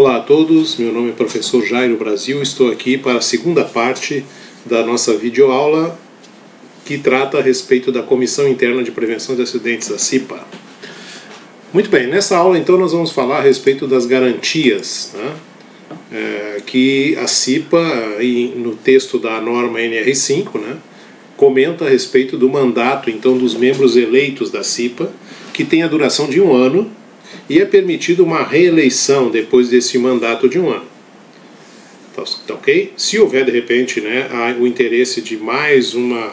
Olá a todos, meu nome é professor Jairo Brasil, estou aqui para a segunda parte da nossa videoaula que trata a respeito da Comissão Interna de Prevenção de Acidentes, a CIPA. Muito bem, nessa aula então nós vamos falar a respeito das garantias, né? Que a CIPA, no texto da norma NR5, né, comenta a respeito do mandato então dos membros eleitos da CIPA, que tem a duração de 1 ano, e é permitido uma reeleição depois desse mandato de 1 ano. Tá ok? Se houver de repente, né, o interesse de mais um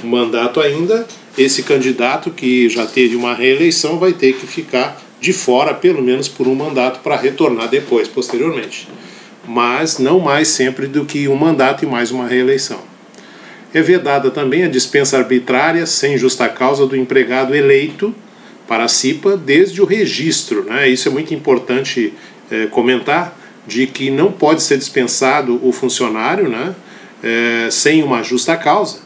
mandato ainda, esse candidato que já teve uma reeleição vai ter que ficar de fora pelo menos por um mandato para retornar depois, posteriormente. Mas não mais sempre do que um mandato e mais uma reeleição. É vedada também a dispensa arbitrária sem justa causa do empregado eleito para a CIPA desde o registro, né? Isso é muito importante comentar, de que não pode ser dispensado o funcionário, né, sem uma justa causa.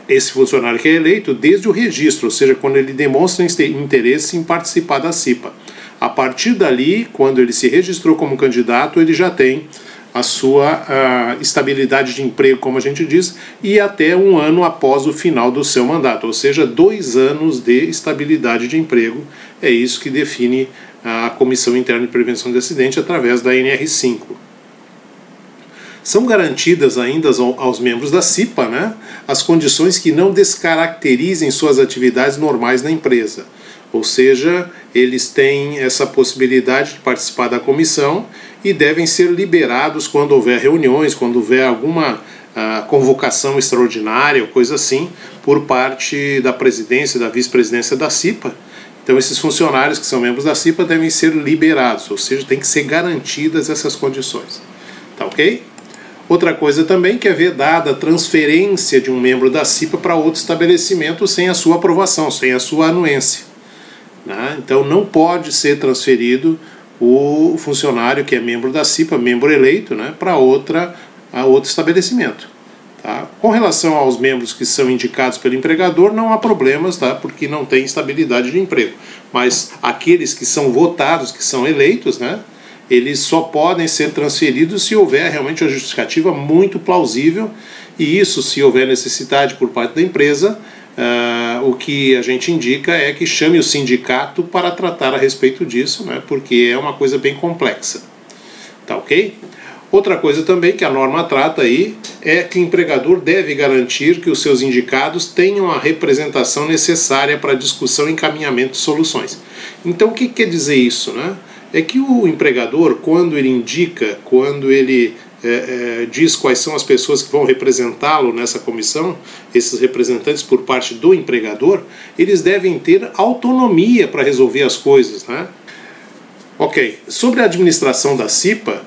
Esse funcionário que é eleito desde o registro, ou seja, quando ele demonstra interesse em participar da CIPA. A partir dali, quando ele se registrou como candidato, ele já tem a sua estabilidade de emprego, como a gente diz, e até 1 ano após o final do seu mandato, ou seja, 2 anos de estabilidade de emprego. É isso que define a Comissão Interna de Prevenção de Acidente através da NR5. São garantidas ainda aos membros da CIPA, né, as condições que não descaracterizem suas atividades normais na empresa. Ou seja, eles têm essa possibilidade de participar da comissão e devem ser liberados quando houver reuniões, quando houver alguma convocação extraordinária ou coisa assim, por parte da presidência, da vice-presidência da CIPA. Então esses funcionários que são membros da CIPA devem ser liberados, ou seja, tem que ser garantidas essas condições. Tá ok? Outra coisa também que é vedada a transferência de um membro da CIPA para outro estabelecimento sem a sua aprovação, sem a sua anuência. Né? Então não pode ser transferido o funcionário que é membro da CIPA, membro eleito, né, para outro estabelecimento. Tá? Com relação aos membros que são indicados pelo empregador, não há problemas, tá? Porque não tem estabilidade de emprego. Mas aqueles que são votados, que são eleitos, né, eles só podem ser transferidos se houver realmente uma justificativa muito plausível, e isso se houver necessidade por parte da empresa. O que a gente indica é que chame o sindicato para tratar a respeito disso, né, porque é uma coisa bem complexa. Tá ok? Outra coisa também que a norma trata aí é que o empregador deve garantir que os seus indicados tenham a representação necessária para discussão e encaminhamento de soluções. Então o que quer dizer isso, né? É que o empregador, quando ele indica, quando ele diz quais são as pessoas que vão representá-lo nessa comissão, esses representantes por parte do empregador, eles devem ter autonomia para resolver as coisas, né? Ok, sobre a administração da CIPA,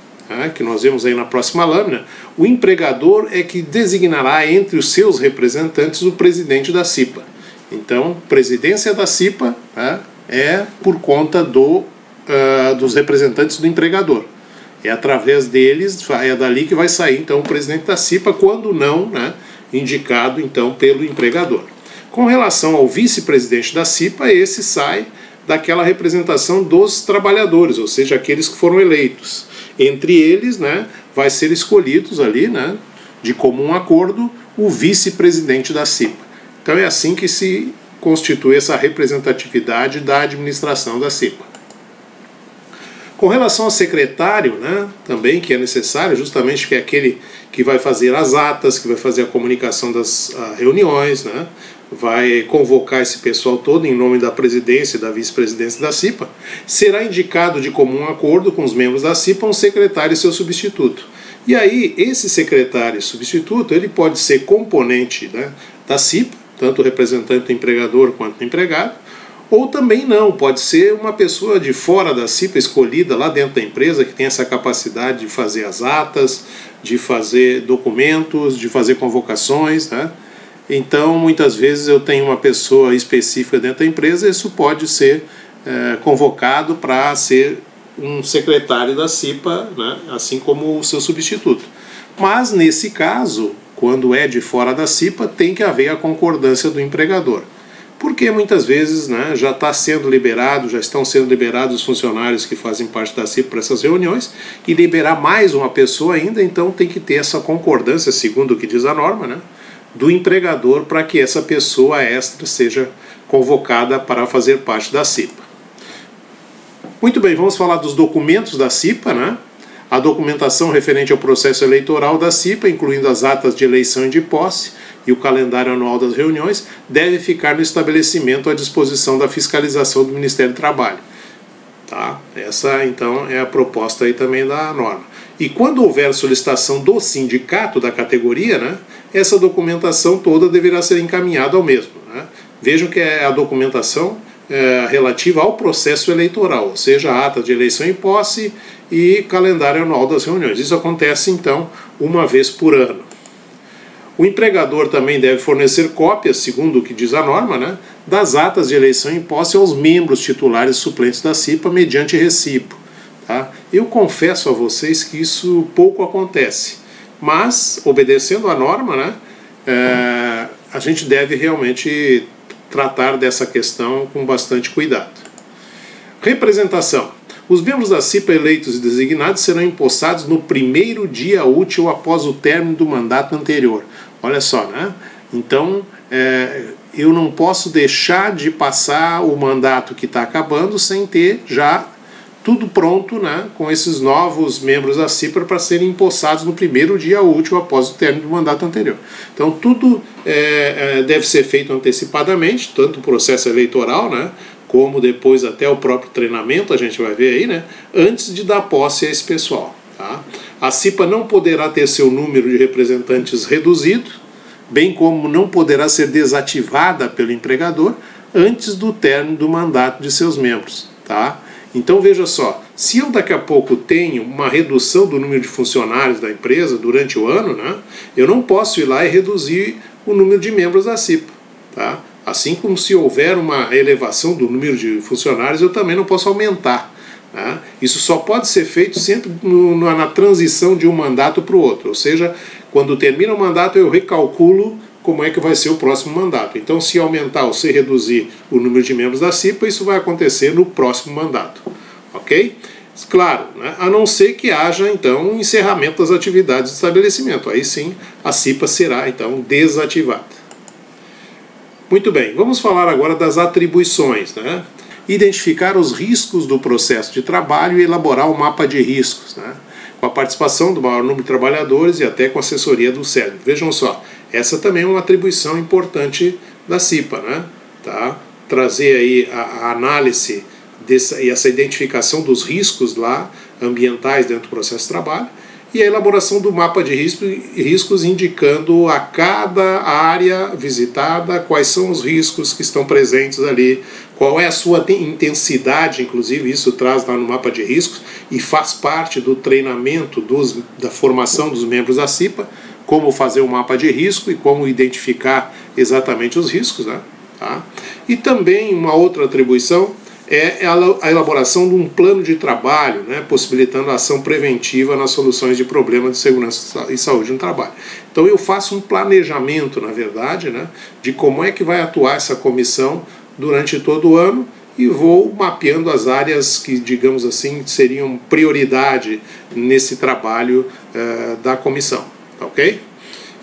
que nós vemos aí na próxima lâmina, o empregador é que designará entre os seus representantes o presidente da CIPA. Então, presidência da CIPA é por conta dos representantes do empregador. É através deles, é dali que vai sair então o presidente da CIPA, quando não, né, indicado então pelo empregador. Com relação ao vice-presidente da CIPA, esse sai daquela representação dos trabalhadores, ou seja, aqueles que foram eleitos. Entre eles, né, vai ser escolhidos ali, né, de comum acordo, o vice-presidente da CIPA. Então é assim que se constitui essa representatividade da administração da CIPA. Com relação ao secretário, né, também que é necessário, justamente que é aquele que vai fazer as atas, que vai fazer a comunicação das reuniões, né, vai convocar esse pessoal todo em nome da presidência e da vice-presidência da CIPA, será indicado de comum acordo com os membros da CIPA um secretário e seu substituto. E aí, esse secretário e substituto, ele pode ser componente, né, da CIPA, tanto o representante do empregador quanto do empregado, ou também não, pode ser uma pessoa de fora da CIPA, escolhida lá dentro da empresa, que tem essa capacidade de fazer as atas, de fazer documentos, de fazer convocações, né? Então, muitas vezes eu tenho uma pessoa específica dentro da empresa, isso pode ser convocado para ser um secretário da CIPA, né? Assim como o seu substituto. Mas, nesse caso, quando é de fora da CIPA, tem que haver a concordância do empregador. porque muitas vezes, né, já está sendo liberado, já estão sendo liberados os funcionários que fazem parte da CIPA para essas reuniões, e liberar mais uma pessoa ainda, então tem que ter essa concordância, segundo o que diz a norma, né, do empregador para que essa pessoa extra seja convocada para fazer parte da CIPA. Muito bem, vamos falar dos documentos da CIPA, né? A documentação referente ao processo eleitoral da CIPA, incluindo as atas de eleição e de posse e o calendário anual das reuniões, deve ficar no estabelecimento à disposição da fiscalização do Ministério do Trabalho. Tá? Essa, então, é a proposta aí também da norma. E quando houver solicitação do sindicato da categoria, né, essa documentação toda deverá ser encaminhada ao mesmo. Né? Vejam que é a documentação relativa ao processo eleitoral, ou seja, a ata de eleição e posse e calendário anual das reuniões. Isso acontece, então, uma vez por ano. O empregador também deve fornecer cópias, segundo o que diz a norma, né, das atas de eleição e posse aos membros titulares e suplentes da CIPA mediante recibo. Tá? Eu confesso a vocês que isso pouco acontece, mas, obedecendo a norma, né, a gente deve realmente tratar dessa questão com bastante cuidado. Representação. Os membros da CIPA eleitos e designados serão empossados no primeiro dia útil após o término do mandato anterior. Olha só, né? Então, eu não posso deixar de passar o mandato que está acabando sem ter já tudo pronto, né, com esses novos membros da CIPA para serem empossados no primeiro dia útil após o término do mandato anterior. Então tudo deve ser feito antecipadamente, tanto o processo eleitoral, né, como depois até o próprio treinamento, a gente vai ver aí, né, antes de dar posse a esse pessoal. Tá? A CIPA não poderá ter seu número de representantes reduzido, bem como não poderá ser desativada pelo empregador antes do término do mandato de seus membros. Tá? Então veja só, se eu daqui a pouco tenho uma redução do número de funcionários da empresa durante o ano, né, eu não posso ir lá e reduzir o número de membros da CIPA. Tá? Assim como se houver uma elevação do número de funcionários, eu também não posso aumentar. Tá? Isso só pode ser feito sempre na transição de um mandato para o outro, ou seja, quando termina o mandato eu recalculo como é que vai ser o próximo mandato. Então, se aumentar ou se reduzir o número de membros da CIPA, isso vai acontecer no próximo mandato. Ok? Claro, né? A não ser que haja, então, um encerramento das atividades do estabelecimento. Aí sim, a CIPA será, então, desativada. Muito bem, vamos falar agora das atribuições, né? Identificar os riscos do processo de trabalho e elaborar o mapa de riscos, né? Com a participação do maior número de trabalhadores e até com a assessoria do CERN. Vejam só, essa também é uma atribuição importante da CIPA, né? Tá? Trazer aí a análise e essa identificação dos riscos lá ambientais dentro do processo de trabalho e a elaboração do mapa de riscos indicando a cada área visitada quais são os riscos que estão presentes ali, qual é a sua intensidade, inclusive isso traz lá no mapa de riscos e faz parte do treinamento da formação dos membros da CIPA, como fazer um mapa de risco e como identificar exatamente os riscos, né? Tá? E também uma outra atribuição é a elaboração de um plano de trabalho, né, possibilitando a ação preventiva nas soluções de problemas de segurança e saúde no trabalho. Então eu faço um planejamento, na verdade, né, de como é que vai atuar essa comissão durante todo o ano e vou mapeando as áreas que, digamos assim, seriam prioridade nesse trabalho da comissão. Ok?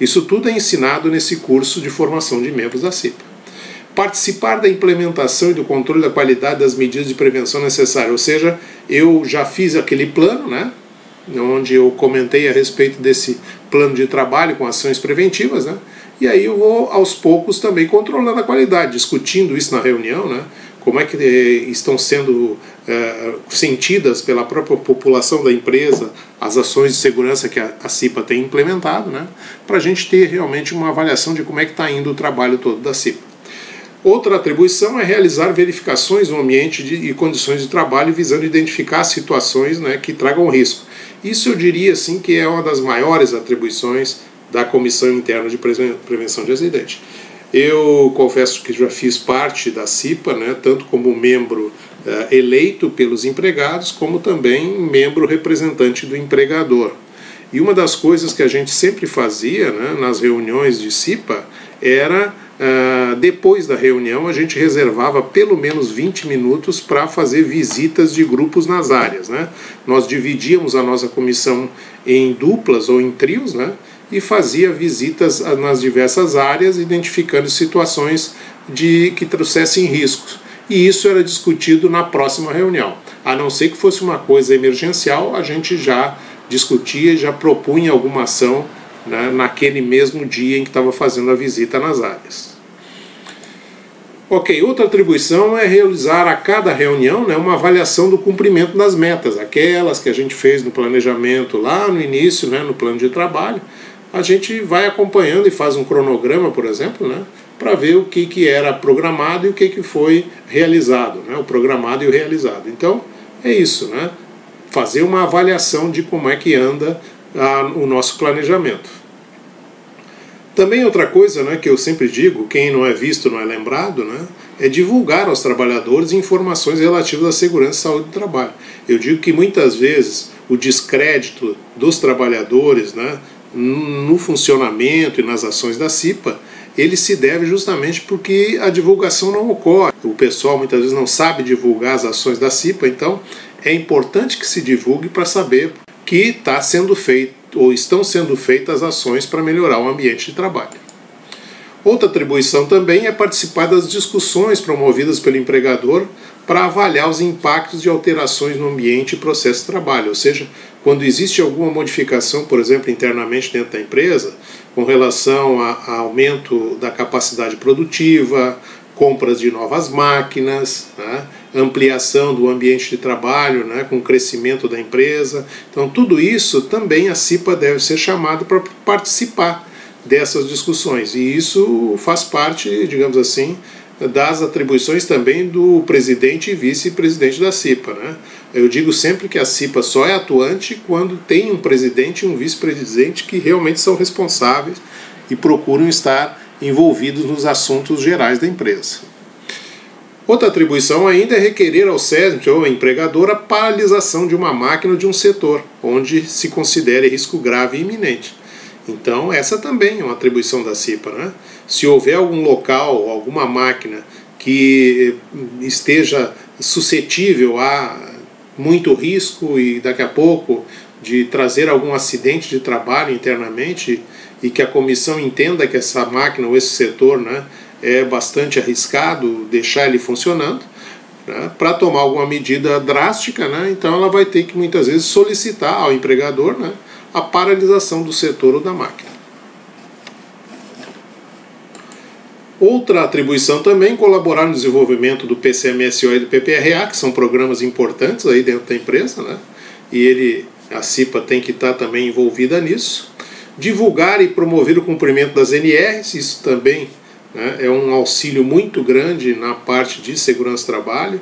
Isso tudo é ensinado nesse curso de formação de membros da CIPA. Participar da implementação e do controle da qualidade das medidas de prevenção necessárias, ou seja, eu já fiz aquele plano, né, onde eu comentei a respeito desse plano de trabalho com ações preventivas, né, e aí eu vou aos poucos também controlando a qualidade, discutindo isso na reunião, né, como é que estão sendo sentidas pela própria população da empresa as ações de segurança que a CIPA tem implementado, né, para a gente ter realmente uma avaliação de como é que está indo o trabalho todo da CIPA. Outra atribuição é realizar verificações no ambiente e condições de trabalho visando identificar situações, né, que tragam risco. Isso eu diria assim, que é uma das maiores atribuições da Comissão Interna de Prevenção de Acidente. Eu confesso que já fiz parte da CIPA, né, tanto como membro eleito pelos empregados, como também membro representante do empregador. E uma das coisas que a gente sempre fazia, né, nas reuniões de CIPA era depois da reunião a gente reservava pelo menos 20 minutos para fazer visitas de grupos nas áreas, né? Nós dividíamos a nossa comissão em duplas ou em trios, né? E fazia visitas nas diversas áreas, identificando situações que trouxessem riscos. E isso era discutido na próxima reunião. A não ser que fosse uma coisa emergencial, a gente já discutia e já propunha alguma ação, né, naquele mesmo dia em que estava fazendo a visita nas áreas. Ok, outra atribuição é realizar a cada reunião, né, uma avaliação do cumprimento das metas, aquelas que a gente fez no planejamento lá no início, né, no plano de trabalho. A gente vai acompanhando e faz um cronograma, por exemplo, né, para ver o que era programado e o que foi realizado, né, o programado e o realizado. Então, é isso, né, fazer uma avaliação de como é que anda o nosso planejamento. Também outra coisa, né, que eu sempre digo, quem não é visto não é lembrado, né, é divulgar aos trabalhadores informações relativas à segurança e saúde do trabalho. Eu digo que muitas vezes o descrédito dos trabalhadores, né, no funcionamento e nas ações da CIPA, ele se deve justamente porque a divulgação não ocorre. O pessoal muitas vezes não sabe divulgar as ações da CIPA, então é importante que se divulgue para saber que está sendo feito ou estão sendo feitas ações para melhorar o ambiente de trabalho. Outra atribuição também é participar das discussões promovidas pelo empregador para avaliar os impactos de alterações no ambiente e processo de trabalho, ou seja, quando existe alguma modificação, por exemplo, internamente dentro da empresa, com relação a aumento da capacidade produtiva, compras de novas máquinas, né, ampliação do ambiente de trabalho, né, com o crescimento da empresa. Então, tudo isso também a CIPA deve ser chamada para participar dessas discussões. E isso faz parte, digamos assim, das atribuições também do presidente e vice-presidente da CIPA, né? Eu digo sempre que a CIPA só é atuante quando tem um presidente e um vice-presidente que realmente são responsáveis e procuram estar envolvidos nos assuntos gerais da empresa. Outra atribuição ainda é requerer ao SESMIT ou ao empregador a paralisação de uma máquina ou de um setor, onde se considere risco grave e iminente. Então, essa também é uma atribuição da CIPA, né? Se houver algum local, alguma máquina que esteja suscetível a muito risco e daqui a pouco de trazer algum acidente de trabalho internamente e que a comissão entenda que essa máquina ou esse setor, né, é bastante arriscado deixar ele funcionando, né, para tomar alguma medida drástica, né, então ela vai ter que muitas vezes solicitar ao empregador, né, a paralisação do setor ou da máquina. Outra atribuição também, colaborar no desenvolvimento do PCMSO e do PPRA, que são programas importantes aí dentro da empresa, né? E a CIPA tem que estar também envolvida nisso. Divulgar e promover o cumprimento das NRs, isso também, né, é um auxílio muito grande na parte de segurança do trabalho.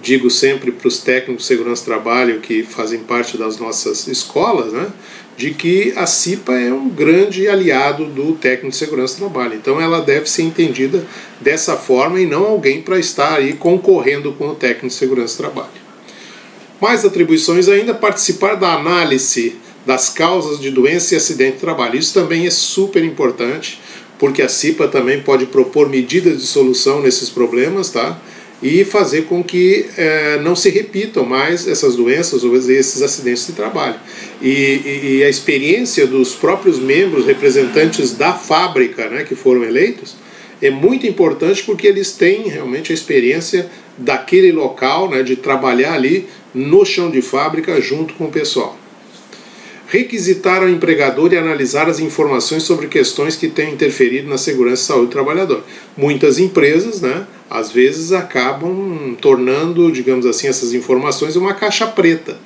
Digo sempre para os técnicos de segurança do trabalho que fazem parte das nossas escolas, né, de que a CIPA é um grande aliado do técnico de segurança do trabalho. Então ela deve ser entendida dessa forma e não alguém para estar aí concorrendo com o técnico de segurança do trabalho. Mais atribuições ainda, participar da análise das causas de doença e acidente de trabalho. Isso também é super importante, porque a CIPA também pode propor medidas de solução nesses problemas, tá? E fazer com que não se repitam mais essas doenças ou esses acidentes de trabalho. E a experiência dos próprios membros, representantes da fábrica, né, que foram eleitos, é muito importante porque eles têm realmente a experiência daquele local, né, de trabalhar ali no chão de fábrica junto com o pessoal. Requisitar ao empregador e analisar as informações sobre questões que tenham interferido na segurança e saúde do trabalhador. Muitas empresas, né, às vezes acabam tornando, digamos assim, essas informações uma caixa preta,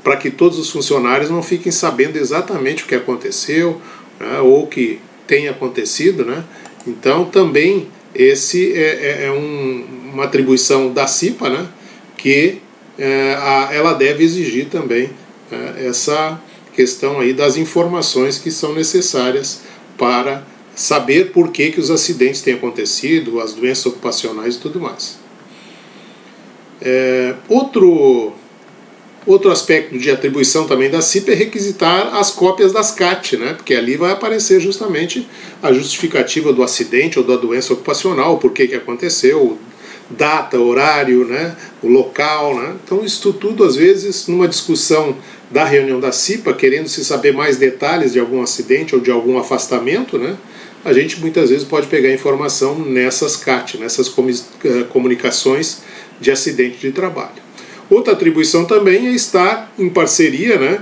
para que todos os funcionários não fiquem sabendo exatamente o que aconteceu, né, ou o que tem acontecido, né? Então também esse é uma atribuição da CIPA, né, que ela deve exigir também essa questão aí das informações que são necessárias para saber por que os acidentes têm acontecido, as doenças ocupacionais e tudo mais. Outro Outro aspecto de atribuição também da CIPA é requisitar as cópias das CAT, né? Porque ali vai aparecer justamente a justificativa do acidente ou da doença ocupacional, por que aconteceu, data, horário, né? O local, né? Então isso tudo, às vezes, numa discussão da reunião da CIPA, querendo se saber mais detalhes de algum acidente ou de algum afastamento, né? A gente muitas vezes pode pegar informação nessas CAT, nessas comunicações de acidente de trabalho. Outra atribuição também é estar em parceria, né,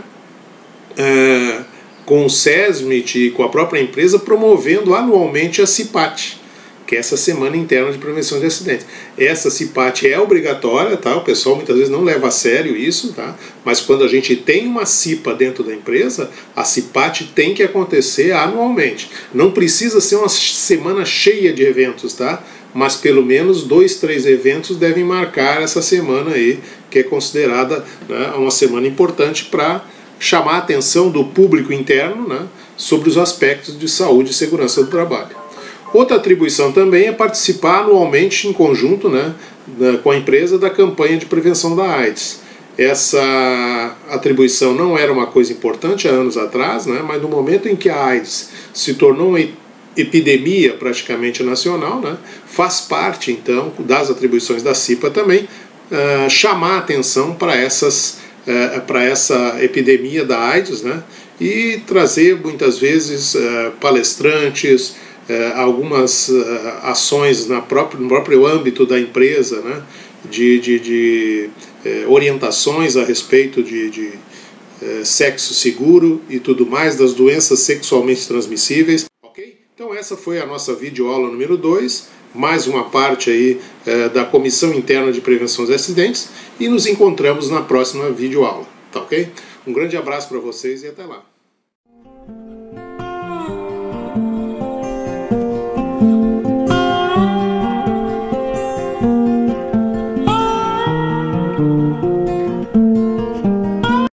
com o SESMIT e com a própria empresa, promovendo anualmente a CIPAT, que é essa Semana Interna de Prevenção de Acidentes. Essa CIPAT é obrigatória, tá? O pessoal muitas vezes não leva a sério isso, tá? Mas quando a gente tem uma CIPA dentro da empresa, a CIPAT tem que acontecer anualmente. Não precisa ser uma semana cheia de eventos, tá? Mas pelo menos 2, 3 eventos devem marcar essa semana aí, que é considerada, né, uma semana importante para chamar a atenção do público interno, né, sobre os aspectos de saúde e segurança do trabalho. Outra atribuição também é participar anualmente em conjunto, né, com a empresa da campanha de prevenção da AIDS. Essa atribuição não era uma coisa importante há anos atrás, né, mas no momento em que a AIDS se tornou uma epidemia praticamente nacional, né, faz parte então das atribuições da CIPA também chamar a atenção para essa epidemia da AIDS, né, e trazer muitas vezes palestrantes, algumas ações no próprio âmbito da empresa, né, de orientações a respeito de sexo seguro e tudo mais, das doenças sexualmente transmissíveis. Então essa foi a nossa videoaula número 2, mais uma parte aí da Comissão Interna de Prevenção de Acidentes, e nos encontramos na próxima videoaula, tá ok? Um grande abraço para vocês e até lá!